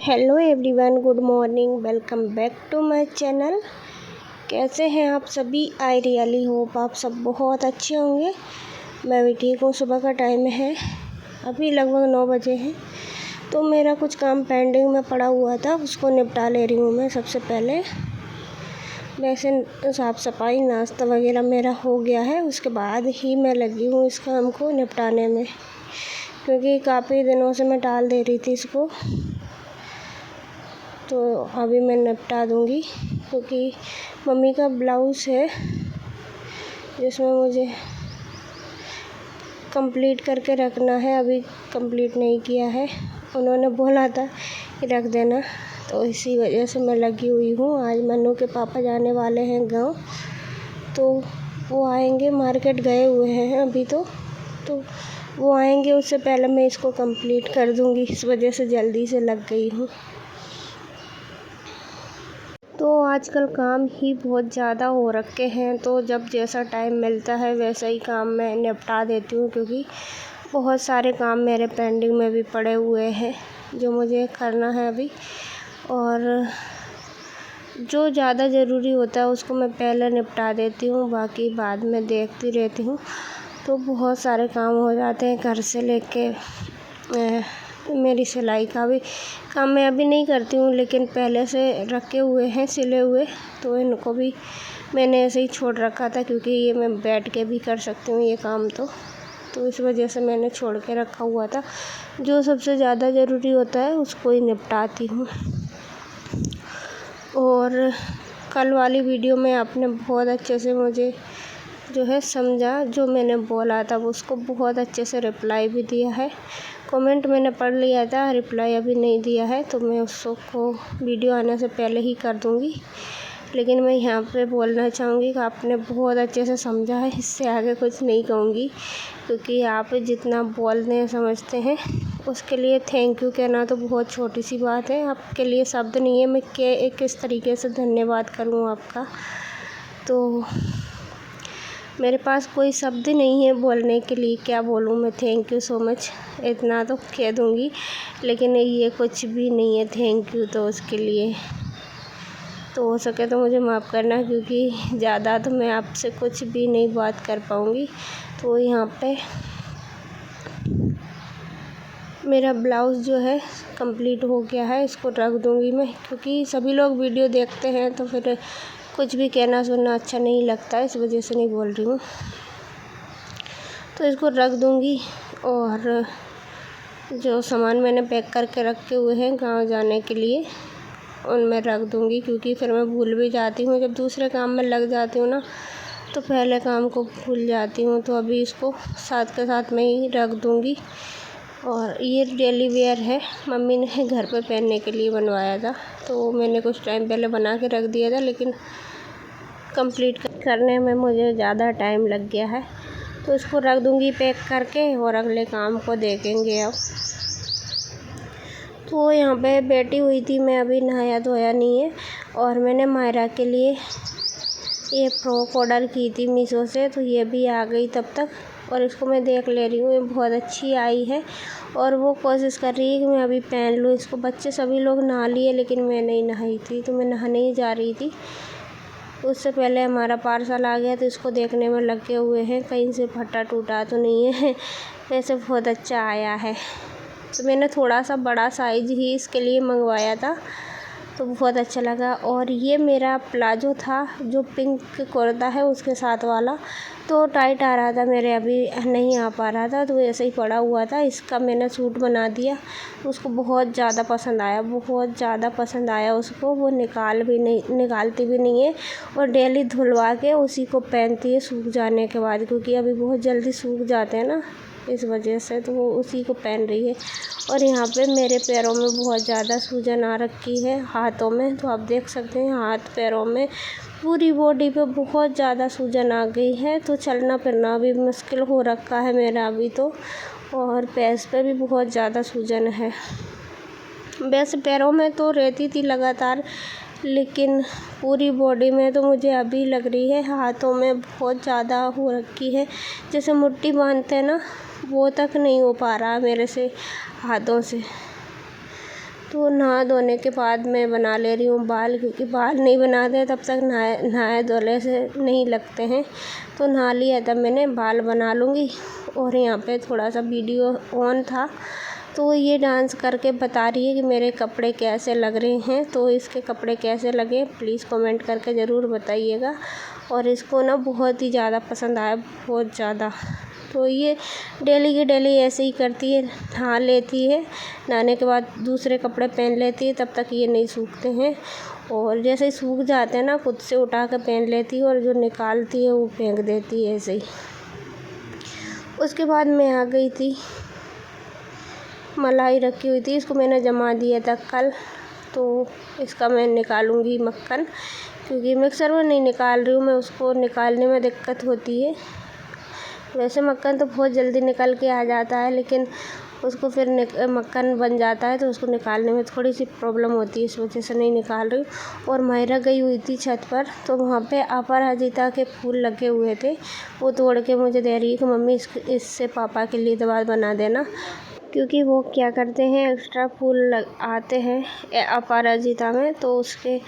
Hello everyone, good morning. Welcome back to my channel. कैसे हैं आप सभी? आई रियली होप आप सब बहुत अच्छे होंगे। मैं भी ठीक हूँ। सुबह का टाइम है, अभी लगभग 9 बजे हैं। तो मेरा कुछ काम पेंडिंग में पड़ा हुआ था, उसको निपटा ले रही हूँ मैं। सबसे पहले वैसे साफ़ सफाई नाश्ता वगैरह मेरा हो गया है, उसके बाद ही मैं लगी हूँ इस काम को निपटाने में, क्योंकि काफ़ी दिनों से मैं टाल दे रही थी इसको। तो अभी मैं निपटा दूँगी, क्योंकि मम्मी का ब्लाउज़ है जिसमें मुझे कंप्लीट करके रखना है। अभी कंप्लीट नहीं किया है, उन्होंने बोला था कि रख देना, तो इसी वजह से मैं लगी हुई हूँ। आज मन्नू के पापा जाने वाले हैं गांव, तो वो आएंगे। मार्केट गए हुए हैं अभी तो वो आएंगे, उससे पहले मैं इसको कंप्लीट कर दूँगी। इस वजह से जल्दी से लग गई हूँ। तो आजकल काम ही बहुत ज़्यादा हो रखे हैं, तो जब जैसा टाइम मिलता है वैसा ही काम मैं निपटा देती हूँ, क्योंकि बहुत सारे काम मेरे पेंडिंग में भी पड़े हुए हैं जो मुझे करना है अभी। और जो ज़्यादा ज़रूरी होता है उसको मैं पहले निपटा देती हूँ, बाकी बाद में देखती रहती हूँ। तो बहुत सारे काम हो जाते हैं, घर से लेके मेरी सिलाई का भी काम मैं अभी नहीं करती हूँ, लेकिन पहले से रखे हुए हैं सिले हुए, तो इनको भी मैंने ऐसे ही छोड़ रखा था, क्योंकि ये मैं बैठ के भी कर सकती हूँ ये काम। तो इस वजह से मैंने छोड़ के रखा हुआ था। जो सबसे ज़्यादा ज़रूरी होता है उसको ही निपटाती हूँ। और कल वाली वीडियो में आपने बहुत अच्छे से मुझे जो है समझा, जो मैंने बोला था उसको बहुत अच्छे से रिप्लाई भी दिया है। कमेंट मैंने पढ़ लिया था, रिप्लाई अभी नहीं दिया है, तो मैं उसको वीडियो आने से पहले ही कर दूँगी। लेकिन मैं यहाँ पे बोलना चाहूँगी कि आपने बहुत अच्छे से समझा है, इससे आगे कुछ नहीं कहूँगी, क्योंकि आप जितना बोलते हैं समझते हैं उसके लिए थैंक यू कहना तो बहुत छोटी सी बात है। आपके लिए शब्द नहीं है, मैं किस तरीके से धन्यवाद करूँ आपका। तो मेरे पास कोई शब्द नहीं है बोलने के लिए, क्या बोलूँ मैं। थैंक यू सो मच इतना तो कह दूँगी, लेकिन ये कुछ भी नहीं है थैंक यू तो उसके लिए। तो हो सके तो मुझे माफ़ करना, क्योंकि ज़्यादा तो मैं आपसे कुछ भी नहीं बात कर पाऊँगी। तो यहाँ पे मेरा ब्लाउज़ जो है कंप्लीट हो गया है, इसको रख दूँगी मैं, क्योंकि सभी लोग वीडियो देखते हैं तो फिर कुछ भी कहना सुनना अच्छा नहीं लगता, इस वजह से नहीं बोल रही हूँ। तो इसको रख दूँगी, और जो सामान मैंने पैक करके रखे हुए हैं गांव जाने के लिए उनमें रख दूँगी, क्योंकि फिर मैं भूल भी जाती हूँ। जब दूसरे काम में लग जाती हूँ ना, तो पहले काम को भूल जाती हूँ। तो अभी इसको साथ के साथ में ही रख दूँगी। और ये डेली वेयर है, मम्मी ने घर पे पहनने के लिए बनवाया था, तो मैंने कुछ टाइम पहले बना के रख दिया था, लेकिन कंप्लीट करने में मुझे ज़्यादा टाइम लग गया है। तो इसको रख दूँगी पैक करके, और अगले काम को देखेंगे अब। तो यहाँ पे बैठी हुई थी मैं, अभी नहाया धोया नहीं है। और मैंने मायरा के लिए ये फ्रॉक ऑर्डर की थी मीशो से, तो ये भी आ गई तब तक, और इसको मैं देख ले रही हूँ। ये बहुत अच्छी आई है, और वो कोशिश कर रही है कि मैं अभी पहन लूँ इसको। बच्चे सभी लोग नहा लिए, लेकिन मैं नहीं नहाई थी, तो मैं नहाने ही जा रही थी। उससे पहले हमारा पार्सल आ गया, तो इसको देखने में लगे हुए हैं कहीं से फटा टूटा तो नहीं है। वैसे बहुत अच्छा आया है। तो मैंने थोड़ा सा बड़ा साइज़ ही इसके लिए मंगवाया था, तो बहुत अच्छा लगा। और ये मेरा प्लाजो था जो पिंक कुर्ता है उसके साथ वाला, तो टाइट आ रहा था मेरे, अभी नहीं आ पा रहा था, तो ऐसे ही पड़ा हुआ था। इसका मैंने सूट बना दिया, उसको बहुत ज़्यादा पसंद आया, बहुत ज़्यादा पसंद आया उसको। वो निकालती भी नहीं है, और डेली धुलवा के उसी को पहनती है सूख जाने के बाद, क्योंकि अभी बहुत जल्दी सूख जाते हैं ना, इस वजह से, तो वो उसी को पहन रही है। और यहाँ पे मेरे पैरों में बहुत ज़्यादा सूजन आ रखी है, हाथों में, तो आप देख सकते हैं हाथ पैरों में, पूरी बॉडी पे बहुत ज़्यादा सूजन आ गई है। तो चलना फिरना भी मुश्किल हो रखा है मेरा अभी तो, और पैर पे भी बहुत ज़्यादा सूजन है। वैसे पैरों में तो रहती थी लगातार, लेकिन पूरी बॉडी में तो मुझे अभी लग रही है, हाथों में बहुत ज़्यादा हो रखी है। जैसे मुट्ठी बांधते हैं ना, वो तक नहीं हो पा रहा मेरे से हाथों से। तो नहा धोने के बाद मैं बना ले रही हूँ बाल, क्योंकि बाल नहीं बनाते तब तक नहाए धोने से नहीं लगते हैं। तो नहा लिया तब मैंने बाल बना लूँगी। और यहाँ पे थोड़ा सा वीडियो ऑन था, तो ये डांस करके बता रही है कि मेरे कपड़े कैसे लग रहे हैं। तो इसके कपड़े कैसे लगे प्लीज़ कमेंट करके ज़रूर बताइएगा। और इसको ना बहुत ही ज़्यादा पसंद आया, बहुत ज़्यादा। तो ये डेली की डेली ऐसे ही करती है, नहा लेती है, नहाने के बाद दूसरे कपड़े पहन लेती है, तब तक ये नहीं सूखते हैं। और जैसे ही सूख जाते हैं ना, खुद से उठा कर पहन लेती है, और जो निकालती है वो फेंक देती है ऐसे ही। उसके बाद मैं आ गई थी, मलाई रखी हुई थी, इसको मैंने जमा दिया था कल। तो इसका मैं निकालूंगी मक्खन, क्योंकि मिक्सर में नहीं निकाल रही हूँ मैं, उसको निकालने में दिक्कत होती है। वैसे मक्खन तो बहुत जल्दी निकल के आ जाता है, लेकिन उसको फिर मक्खन बन जाता है, तो उसको निकालने में थोड़ी सी प्रॉब्लम होती है, इस वजह से नहीं निकाल रही हूँ। और मायरा गई हुई थी छत पर, तो वहाँ पे अपराजिता के फूल लगे हुए थे, वो तोड़ के मुझे दे रही है कि मम्मी इससे पापा के लिए दवा बना देना। क्योंकि वो क्या करते हैं, एक्स्ट्रा फूल आते हैं अपराजिता में, तो उसके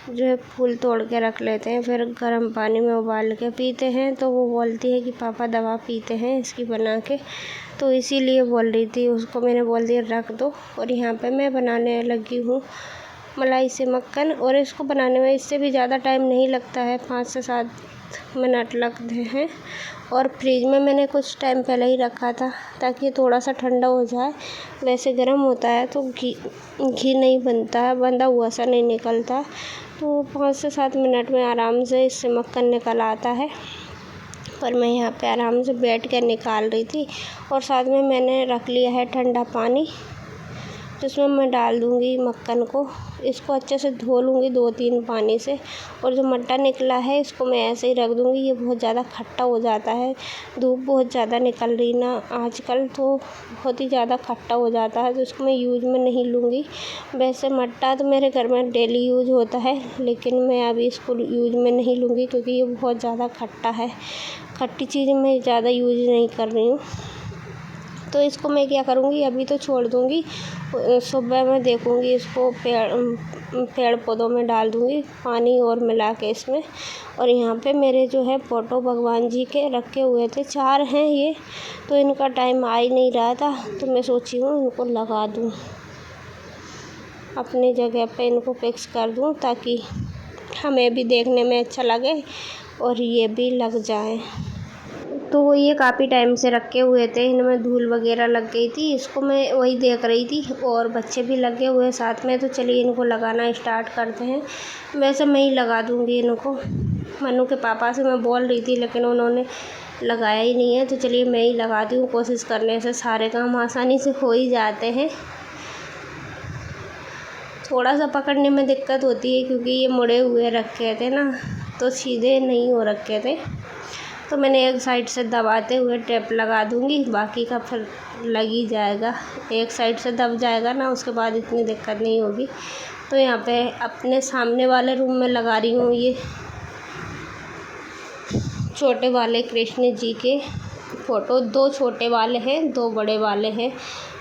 जो है फूल तोड़ के रख लेते हैं, फिर गर्म पानी में उबाल के पीते हैं। तो वो बोलती है कि पापा दवा पीते हैं इसकी बना के, तो इसीलिए बोल रही थी, उसको मैंने बोल दिया रख दो। और यहाँ पे मैं बनाने लगी हूँ मलाई से मक्खन, और इसको बनाने में इससे भी ज़्यादा टाइम नहीं लगता है, 5 से 7 मिनट लगते हैं। और फ्रिज में मैंने कुछ टाइम पहले ही रखा था, ताकि थोड़ा सा ठंडा हो जाए। वैसे गर्म होता है तो घी नहीं बनता है, बंधा हुआ सा नहीं निकलता। तो 5 से 7 मिनट में आराम से इससे मक्खन निकल आता है। पर मैं यहाँ पे आराम से बैठ कर निकाल रही थी। और साथ में मैंने रख लिया है ठंडा पानी, जिसमें मैं डाल दूँगी मक्खन को। इसको अच्छे से धो लूँगी 2-3 पानी से। और जो मट्टा निकला है इसको मैं ऐसे ही रख दूँगी, ये बहुत ज़्यादा खट्टा हो जाता है। धूप बहुत ज़्यादा निकल रही ना आजकल, तो बहुत ही ज़्यादा खट्टा हो जाता है, तो इसको मैं यूज़ में नहीं लूँगी। वैसे मट्टा तो मेरे घर में डेली यूज़ होता है, लेकिन मैं अभी इसको यूज़ में नहीं लूँगी, क्योंकि ये बहुत ज़्यादा खट्टा है। खट्टी चीज़ें मैं ज़्यादा यूज़ नहीं कर रही हूँ। तो इसको मैं क्या करूँगी, अभी तो छोड़ दूँगी, सुबह मैं देखूँगी इसको पेड़ पौधों में डाल दूँगी पानी और मिला के इसमें। और यहाँ पे मेरे जो है फ़ोटो भगवान जी के रखे हुए थे, 4 हैं ये, तो इनका टाइम आ ही नहीं रहा था, तो मैं सोची हूँ इनको लगा दूँ, अपनी जगह पे इनको फिक्स कर दूँ, ताकि हमें भी देखने में अच्छा लगे और ये भी लग जाए। तो ये काफ़ी टाइम से रखे हुए थे, इनमें धूल वगैरह लग गई थी, इसको मैं वही देख रही थी, और बच्चे भी लगे हुए हैं साथ में। तो चलिए इनको लगाना स्टार्ट करते हैं। वैसे मैं ही लगा दूँगी इनको, मनु के पापा से मैं बोल रही थी, लेकिन उन्होंने लगाया ही नहीं है। तो चलिए मैं ही लगाती हूँ, कोशिश करने से सारे काम आसानी से हो ही जाते हैं। थोड़ा सा पकड़ने में दिक्कत होती है, क्योंकि ये मुड़े हुए रखे थे ना, तो सीधे नहीं हो रखे थे। तो मैंने एक साइड से दबाते हुए टेप लगा दूँगी, बाकी का फिर लग ही जाएगा। एक साइड से दब जाएगा ना, उसके बाद इतनी दिक्कत नहीं होगी। तो यहाँ पे अपने सामने वाले रूम में लगा रही हूँ ये छोटे वाले कृष्ण जी के फ़ोटो। 2 छोटे वाले हैं, 2 बड़े वाले हैं।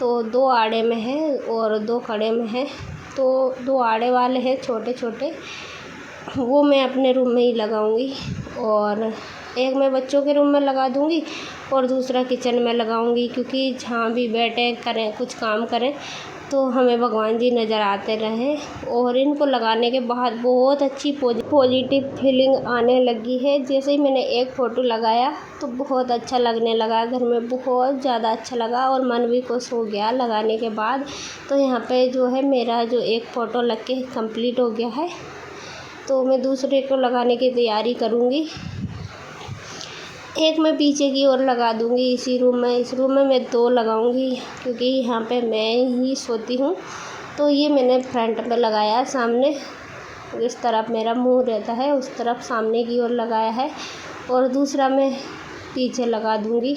तो 2 आड़े में हैं और 2 खड़े में हैं। तो 2 आड़े वाले हैं छोटे छोटे, वो मैं अपने रूम में ही लगाऊंगी, और एक मैं बच्चों के रूम में लगा दूंगी, और दूसरा किचन में लगाऊंगी, क्योंकि जहाँ भी बैठे करें कुछ काम करें तो हमें भगवान जी नज़र आते रहें। और इनको लगाने के बाद बहुत अच्छी पॉजिटिव फीलिंग आने लगी है। जैसे ही मैंने एक फ़ोटो लगाया तो बहुत अच्छा लगने लगा, घर में बहुत ज़्यादा अच्छा लगा, और मन भी खुश हो गया लगाने के बाद। तो यहाँ पे जो है मेरा जो एक फ़ोटो लग के कंप्लीट हो गया है, तो मैं दूसरे को लगाने की तैयारी करूँगी। एक मैं पीछे की ओर लगा दूँगी इसी रूम में। इस रूम में मैं 2 लगाऊँगी क्योंकि यहाँ पे मैं ही सोती हूँ। तो ये मैंने फ्रंट में लगाया है सामने, इस तरफ मेरा मुँह रहता है उस तरफ सामने की ओर लगाया है, और दूसरा मैं पीछे लगा दूँगी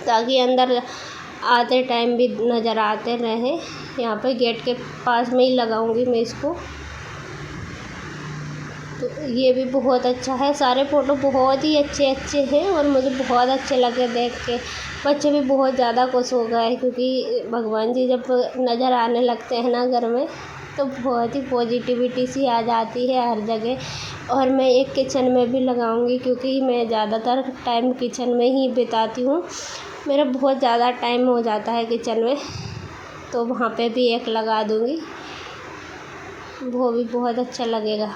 ताकि अंदर आते टाइम भी नज़र आते रहें। यहाँ पे गेट के पास में ही लगाऊँगी मैं इसको। तो ये भी बहुत अच्छा है। सारे फ़ोटो बहुत ही अच्छे हैं और मुझे बहुत अच्छे लगे देख के। बच्चे भी बहुत ज़्यादा खुश हो गए क्योंकि भगवान जी जब नज़र आने लगते हैं ना घर में, तो बहुत ही पॉजिटिविटी सी आ जाती है हर जगह। और मैं एक किचन में भी लगाऊंगी क्योंकि मैं ज़्यादातर टाइम किचन में ही बिताती हूँ। मेरा बहुत ज़्यादा टाइम हो जाता है किचन में, तो वहाँ पे भी एक लगा दूँगी, वो भी बहुत अच्छा लगेगा।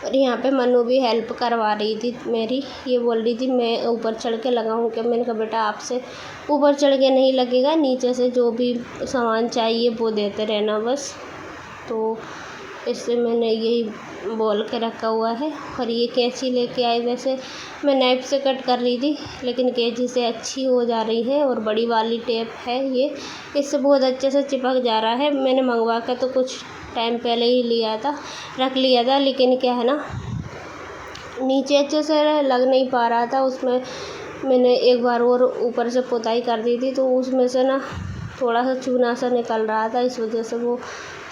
और यहाँ पे मनु भी हेल्प करवा रही थी मेरी। ये बोल रही थी मैं ऊपर चढ़ के लगाऊँ क्या? मैंने कहा बेटा आपसे ऊपर चढ़ के नहीं लगेगा, नीचे से जो भी सामान चाहिए वो देते रहना बस। तो इससे मैंने यही बोल के रखा हुआ है। और ये कैंची लेके आई, वैसे मैं नाइफ से कट कर रही थी लेकिन कैंची से अच्छी हो जा रही है। और बड़ी वाली टेप है ये, इससे बहुत अच्छे से चिपक जा रहा है। मैंने मंगवा के तो कुछ टाइम पहले ही रख लिया था, लेकिन क्या है ना, नीचे अच्छे से लग नहीं पा रहा था। उसमें मैंने एक बार और ऊपर से पुताई कर दी थी, तो उसमें से ना थोड़ा सा चूना सा निकल रहा था, इस वजह से वो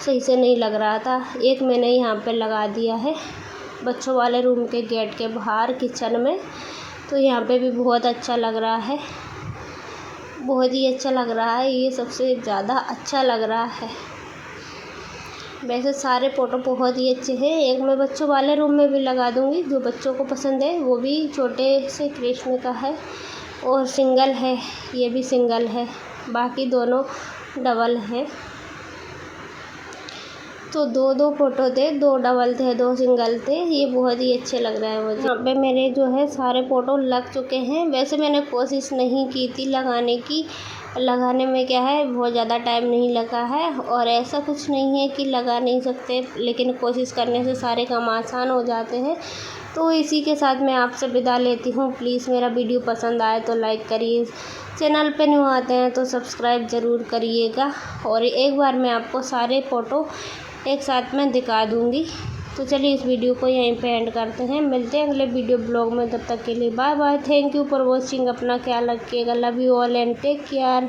सही से नहीं लग रहा था। एक मैंने यहाँ पे लगा दिया है बच्चों वाले रूम के गेट के बाहर किचन में, तो यहाँ पे भी बहुत अच्छा लग रहा है, बहुत ही अच्छा लग रहा है। ये सबसे ज़्यादा अच्छा लग रहा है। वैसे सारे फ़ोटो बहुत ही अच्छे हैं। एक मैं बच्चों वाले रूम में भी लगा दूँगी, जो बच्चों को पसंद है। वो भी छोटे से कृष्ण का है और सिंगल है, ये भी सिंगल है, बाकी दोनों डबल हैं। तो दो फ़ोटो थे, 2 डबल थे, 2 सिंगल थे। ये बहुत ही अच्छे लग रहे हैं मुझे। यहाँ पे मेरे जो है सारे फ़ोटो लग चुके हैं। वैसे मैंने कोशिश नहीं की थी लगाने की, लगाने में क्या है बहुत ज़्यादा टाइम नहीं लगा है। और ऐसा कुछ नहीं है कि लगा नहीं सकते, लेकिन कोशिश करने से सारे काम आसान हो जाते हैं। तो इसी के साथ मैं आपसे विदा लेती हूँ। प्लीज़ मेरा वीडियो पसंद आए तो लाइक करिए, चैनल पे न्यू आते हैं तो सब्सक्राइब ज़रूर करिएगा। और एक बार मैं आपको सारे फ़ोटो एक साथ में दिखा दूँगी। तो चलिए इस वीडियो को यहीं पे एंड करते हैं। मिलते हैं अगले वीडियो ब्लॉग में, तब तक के लिए bye bye. Thank you for watching. अपना ख्याल रखिएगा। Love you all and take care.